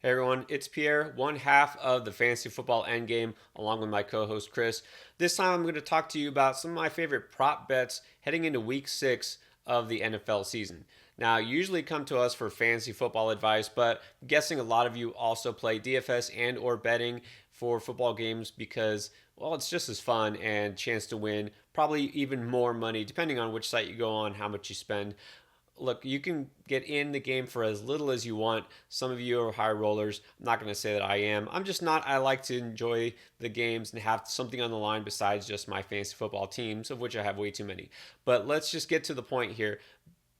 Hey everyone, it's Pierre, one half of the Fantasy Football Endgame, along with my co host Chris. This time I'm going to talk to you about some of my favorite prop bets heading into week 6 of the NFL season. Now, you usually come to us for fantasy football advice, but I'm guessing a lot of you also play DFS and or betting for football games because, well, it's just as fun and chance to win probably even more money depending on which site you go on, how much you spend. Look, you can get in the game for as little as you want. Some of you are high rollers. I'm not going to say that I am. I'm just not. I like to enjoy the games and have something on the line besides just my fantasy football teams, of which I have way too many. But let's just get to the point here.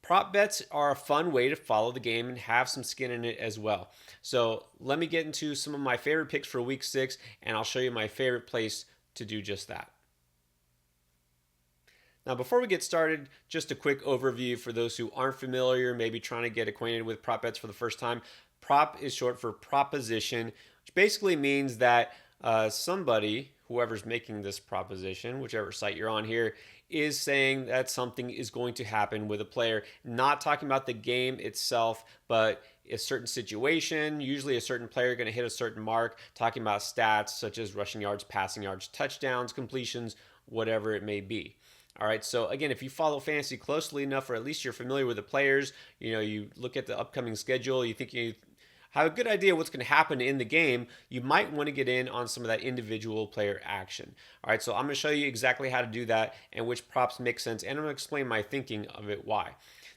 Prop bets are a fun way to follow the game and have some skin in it as well. So let me get into some of my favorite picks for week 6, and I'll show you my favorite place to do just that. Now, before we get started, just a quick overview for those who aren't familiar, maybe trying to get acquainted with prop bets for the first time. Prop is short for proposition, which basically means that somebody, whoever's making this proposition, whichever site you're on here, is saying that something is going to happen with a player. Not talking about the game itself, but a certain situation, usually a certain player going to hit a certain mark, talking about stats such as rushing yards, passing yards, touchdowns, completions, whatever it may be. All right, so again, if you follow fantasy closely enough, or at least you're familiar with the players, you look at the upcoming schedule, you think you have a good idea what's going to happen in the game, you might want to get in on some of that individual player action. All right, so I'm going to show you exactly how to do that and which props make sense, and I'm going to explain my thinking of it why.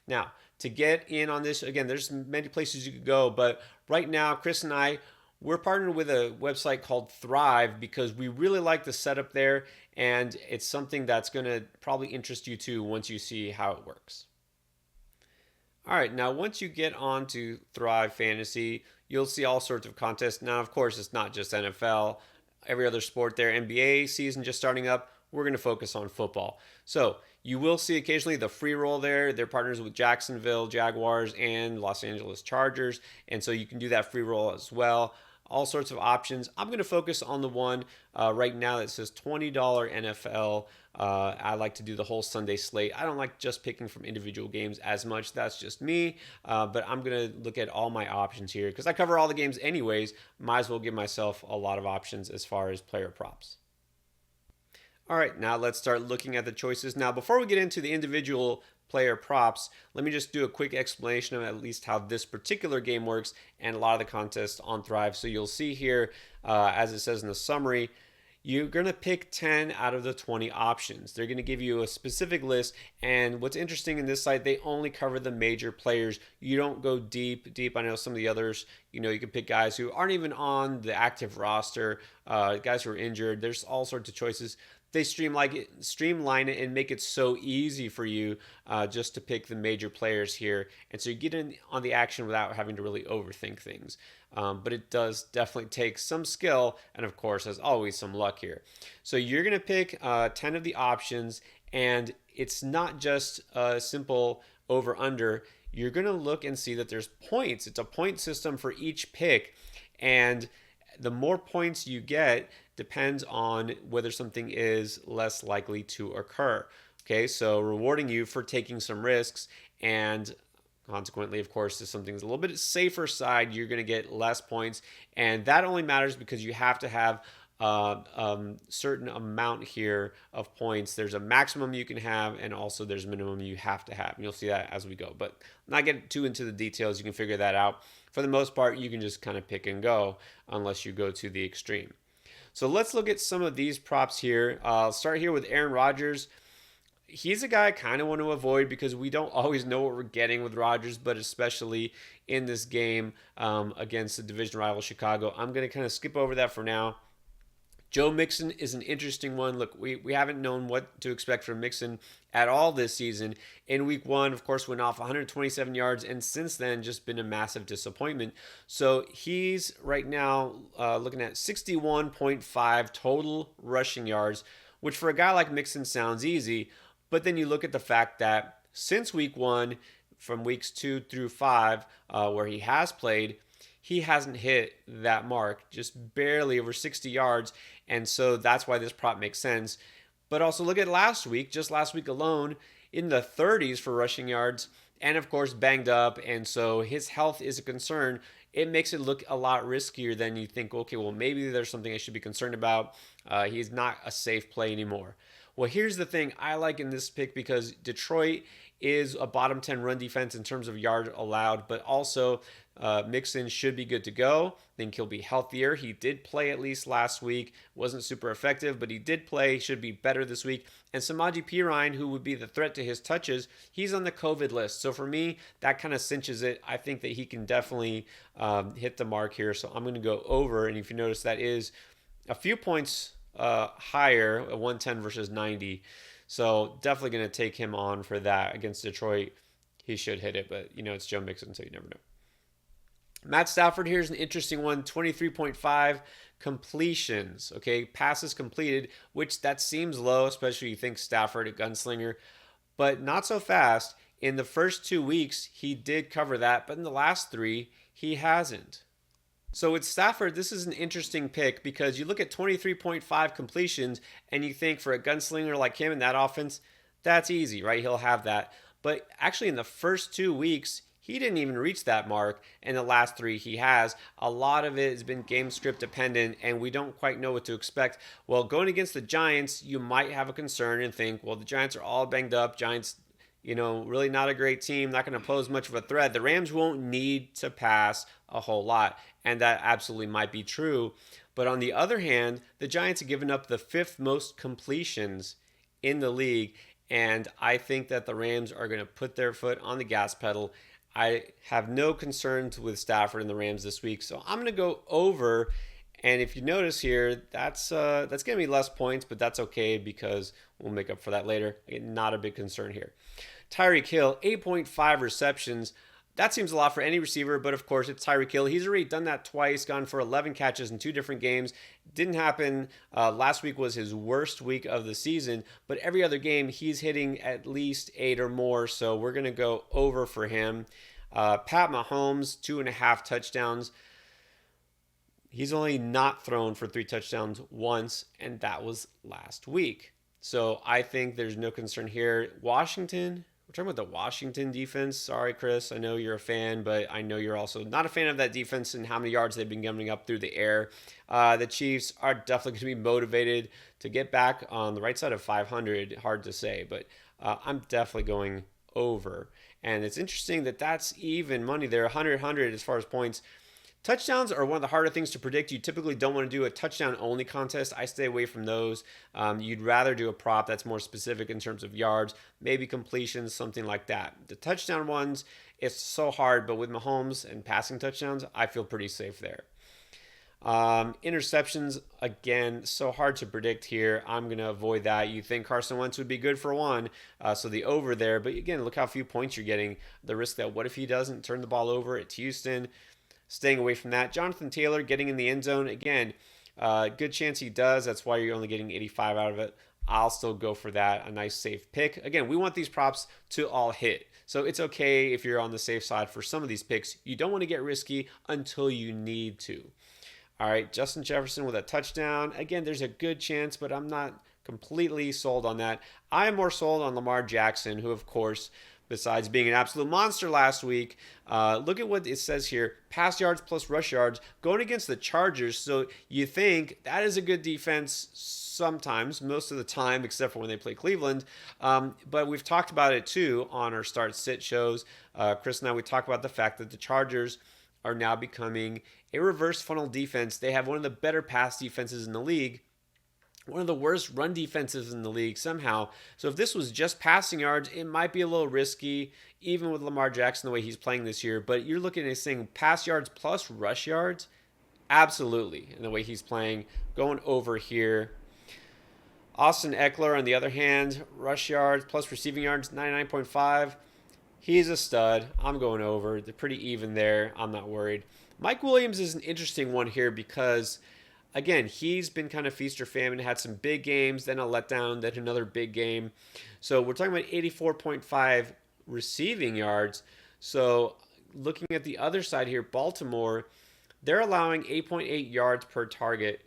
Now, to get in on this, again, there's many places you could go, but right now, Chris and I, we're partnered with a website called Thrive because we really like the setup there, and it's something that's going to probably interest you too once you see how it works. All right, now once you get on to Thrive Fantasy, you'll see all sorts of contests. Now, of course, it's not just NFL, every other sport there. NBA season just starting up. We're going to focus on football. So you will see occasionally the free roll there. They're partners with Jacksonville Jaguars and Los Angeles Chargers, and so you can do that free roll as well. All sorts of options. I'm going to focus on the one right now that says $20 NFL. I like to do the whole Sunday slate. I don't like just picking from individual games as much. That's just me. But I'm going to look at all my options here because I cover all the games anyways. Might as well give myself a lot of options as far as player props. All right, now let's start looking at the choices. Now, before we get into the individual player props, let me just do a quick explanation of at least how this particular game works and a lot of the contests on Thrive. So you'll see here, as it says in the summary, you're going to pick 10 out of the 20 options. They're going to give you a specific list. And what's interesting in this site, they only cover the major players. You don't go deep. I know some of the others, you can pick guys who aren't even on the active roster, guys who are injured. There's all sorts of choices. They streamline it and make it so easy for you just to pick the major players here. And so you get in on the action without having to really overthink things. But it does definitely take some skill and, of course, as always, some luck here. So you're going to pick 10 of the options, and it's not just a simple over-under. You're going to look and see that there's points. It's a point system for each pick, and the more points you get depends on whether something is less likely to occur. Okay, so rewarding you for taking some risks, and consequently, of course, if something's a little bit safer side, you're going to get less points, and that only matters because you have to have certain amount here of points. There's a maximum you can have, and also there's a minimum you have to have. And you'll see that as we go, but not get too into the details. You can figure that out. For the most part, you can just kind of pick and go unless you go to the extreme. So let's look at some of these props here. I'll start here with Aaron Rodgers. He's a guy I kind of want to avoid because we don't always know what we're getting with Rodgers, but especially in this game against the division rival Chicago. I'm going to kind of skip over that for now. Joe Mixon is an interesting one. Look, we haven't known what to expect from Mixon at all this season. In week 1, of course, went off 127 yards, and since then just been a massive disappointment. So he's right now looking at 61.5 total rushing yards, which for a guy like Mixon sounds easy. But then you look at the fact that since week 1, from weeks 2 through 5, where he has played, he hasn't hit that mark, just barely over 60 yards. And so that's why this prop makes sense. But also look at last week, just last week alone, in the 30s for rushing yards, and of course banged up. And so his health is a concern it makes it look a lot riskier than you think, okay, well, maybe there's something I should be concerned about. He's not a safe play anymore. Well, here's the thing I like in this pick because Detroit is a bottom 10 run defense in terms of yards allowed, but also Mixon should be good to go. Think he'll be healthier. He did play at least last week. Wasn't super effective, but he did play. Should be better this week. And Samaje Perine, who would be the threat to his touches, he's on the COVID list. So for me, that kind of cinches it. I think that he can definitely hit the mark here. So I'm going to go over. And if you notice, that is a few points higher, 110 versus 90. So definitely going to take him on for that against Detroit. He should hit it, but it's Joe Mixon, so you never know. Matt Stafford, here's an interesting one, 23.5 completions, okay? Passes completed, which that seems low, especially you think Stafford, a gunslinger, but not so fast. In the first 2 weeks, he did cover that, but in the last 3, he hasn't. So with Stafford, this is an interesting pick because you look at 23.5 completions and you think for a gunslinger like him in that offense, that's easy, right? He'll have that. But actually in the first 2 weeks, he didn't even reach that mark. In the last 3, he has. A lot of it has been game script dependent, and we don't quite know what to expect. Well, going against the Giants, you might have a concern and think, well, the Giants are all banged up. Giants, really not a great team, not going to pose much of a threat. The Rams won't need to pass a whole lot, and that absolutely might be true. But on the other hand, the Giants have given up the 5th most completions in the league, and I think that the Rams are going to put their foot on the gas pedal. I have no concerns with Stafford and the Rams this week, so I'm going to go over. And if you notice here, that's going to be less points, but that's okay because we'll make up for that later. Not a big concern here. Tyreek Hill, 8.5 receptions. That seems a lot for any receiver, but of course it's Tyreek Hill. He's already done that twice, gone for 11 catches in 2 different games. Didn't happen. Last week was his worst week of the season, but every other game he's hitting at least 8 or more, so we're going to go over for him. Pat Mahomes, 2.5 touchdowns. He's only not thrown for 3 touchdowns once, and that was last week. So I think there's no concern here. Washington, we're talking about the Washington defense. Sorry, Chris. I know you're a fan, but I know you're also not a fan of that defense and how many yards they've been giving up through the air. The Chiefs are definitely going to be motivated to get back on the right side of 500. Hard to say, but I'm definitely going over. And it's interesting that that's even money there, 100 as far as points. Touchdowns are one of the harder things to predict. You typically don't want to do a touchdown-only contest. I stay away from those. You'd rather do a prop that's more specific in terms of yards, maybe completions, something like that. The touchdown ones, it's so hard, but with Mahomes and passing touchdowns, I feel pretty safe there. Interceptions, again, so hard to predict here. I'm going to avoid that. You think Carson Wentz would be good for 1, so the over there. But again, look how few points you're getting. The risk that what if he doesn't turn the ball over at Houston? Staying away from that. Jonathan Taylor getting in the end zone. Again, good chance he does. That's why you're only getting 85 out of it. I'll still go for that. A nice safe pick. Again, we want these props to all hit. So it's okay if you're on the safe side for some of these picks. You don't want to get risky until you need to. All right, Justin Jefferson with a touchdown. Again, there's a good chance, but I'm not completely sold on that. I am more sold on Lamar Jackson, who, of course, besides being an absolute monster last week, look at what it says here. Pass yards plus rush yards going against the Chargers. So you think that is a good defense sometimes, most of the time, except for when they play Cleveland. But we've talked about it too on our start-sit shows. Chris and I, we talk about the fact that the Chargers are now becoming a reverse funnel defense. They have one of the better pass defenses in the league, one of the worst run defenses in the league somehow. So if this was just passing yards, it might be a little risky, even with Lamar Jackson the way he's playing this year. But you're looking at saying pass yards plus rush yards, absolutely, in the way he's playing. Going over here. Austin Ekeler, on the other hand, rush yards plus receiving yards, 99.5. He's a stud. I'm going over. They're pretty even there. I'm not worried. Mike Williams is an interesting one here because, again, he's been kind of feast or famine, had some big games, then a letdown, then another big game. So we're talking about 84.5 receiving yards. So looking at the other side here, Baltimore, they're allowing 8.8 yards per target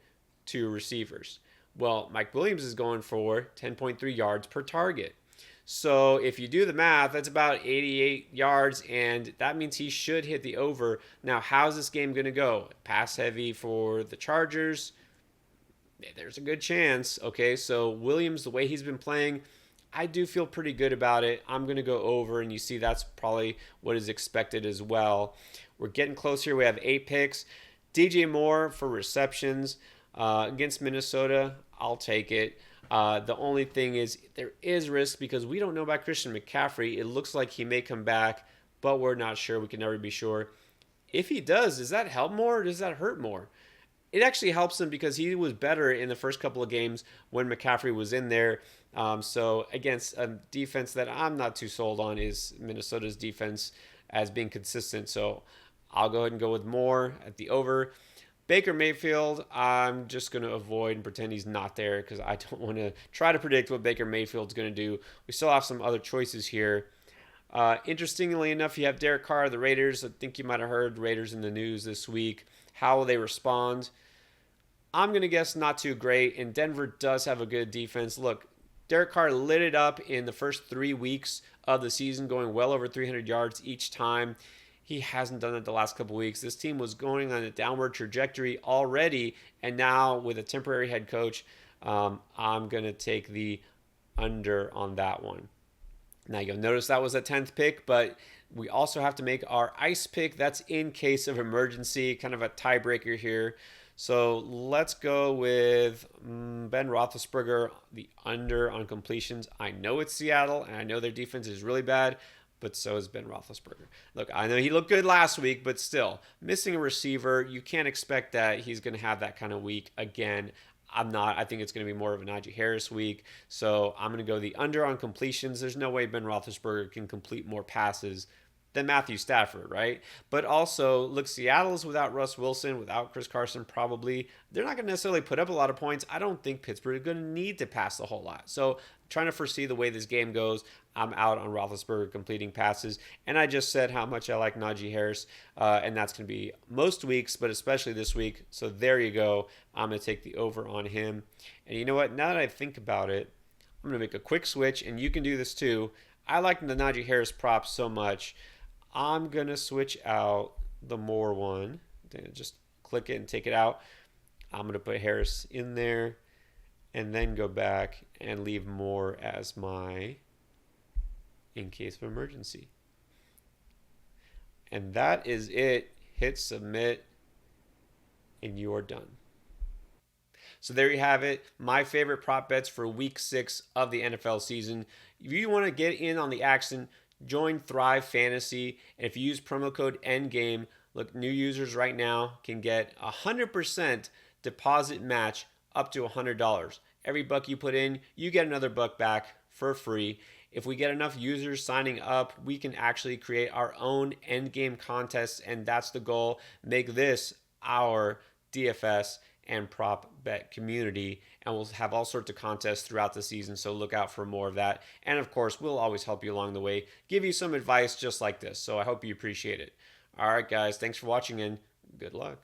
to receivers. Well, Mike Williams is going for 10.3 yards per target. So if you do the math, that's about 88 yards, and that means he should hit the over. Now, how's this game going to go? Pass heavy for the Chargers. There's a good chance. Okay, so Williams, the way he's been playing, I do feel pretty good about it. I'm going to go over, and you see that's probably what is expected as well. We're getting close here. We have 8 picks. DJ Moore for receptions against Minnesota. I'll take it. The only thing is there is risk because we don't know about Christian McCaffrey. It looks like he may come back, but we're not sure. We can never be sure. If he does that help more or does that hurt more? It actually helps him because he was better in the first couple of games when McCaffrey was in there. So against a defense that I'm not too sold on is Minnesota's defense as being consistent. So I'll go ahead and go with Moore at the over. Baker Mayfield, I'm just going to avoid and pretend he's not there because I don't want to try to predict what Baker Mayfield's going to do. We still have some other choices here. Interestingly enough, you have Derek Carr, the Raiders. I think you might have heard Raiders in the news this week. How will they respond? I'm going to guess not too great, and Denver does have a good defense. Look, Derek Carr lit it up in the first 3 weeks of the season, going well over 300 yards each time. He hasn't done it the last couple weeks. This team was going on a downward trajectory already, and now with a temporary head coach, I'm going to take the under on that one. Now, you'll notice that was a 10th pick, but we also have to make our ice pick. That's in case of emergency, kind of a tiebreaker here. So let's go with Ben Roethlisberger, the under on completions. I know it's Seattle, and I know their defense is really bad, but so is Ben Roethlisberger. Look, I know he looked good last week, but still, missing a receiver, you can't expect that he's going to have that kind of week again. I'm not. I think it's going to be more of a Najee Harris week. So I'm going to go the under on completions. There's no way Ben Roethlisberger can complete more passes than Matthew Stafford, right? But also, look, Seattle's without Russ Wilson, without Chris Carson, probably. They're not going to necessarily put up a lot of points. I don't think Pittsburgh is going to need to pass a whole lot. So trying to foresee the way this game goes, I'm out on Roethlisberger completing passes. And I just said how much I like Najee Harris, and that's going to be most weeks, but especially this week. So there you go. I'm going to take the over on him. And you know what? Now that I think about it, I'm going to make a quick switch, and you can do this too. I like the Najee Harris prop so much. I'm going to switch out the Moore one. Just click it and take it out. I'm going to put Harris in there and then go back and leave Moore as my in case of emergency. And that is it. Hit submit and you're done. So there you have it. My favorite prop bets for week 6 of the NFL season. If you want to get in on the action, join Thrive Fantasy. And if you use promo code ENDGAME, look, new users right now can get 100% deposit match up to $100. Every buck you put in, you get another buck back for free. If we get enough users signing up, we can actually create our own endgame contests, and that's the goal. Make this our DFS and prop bet community, and we'll have all sorts of contests throughout the season, so look out for more of that. And of course, we'll always help you along the way, give you some advice just like this, so I hope you appreciate it. All right, guys, thanks for watching, and good luck.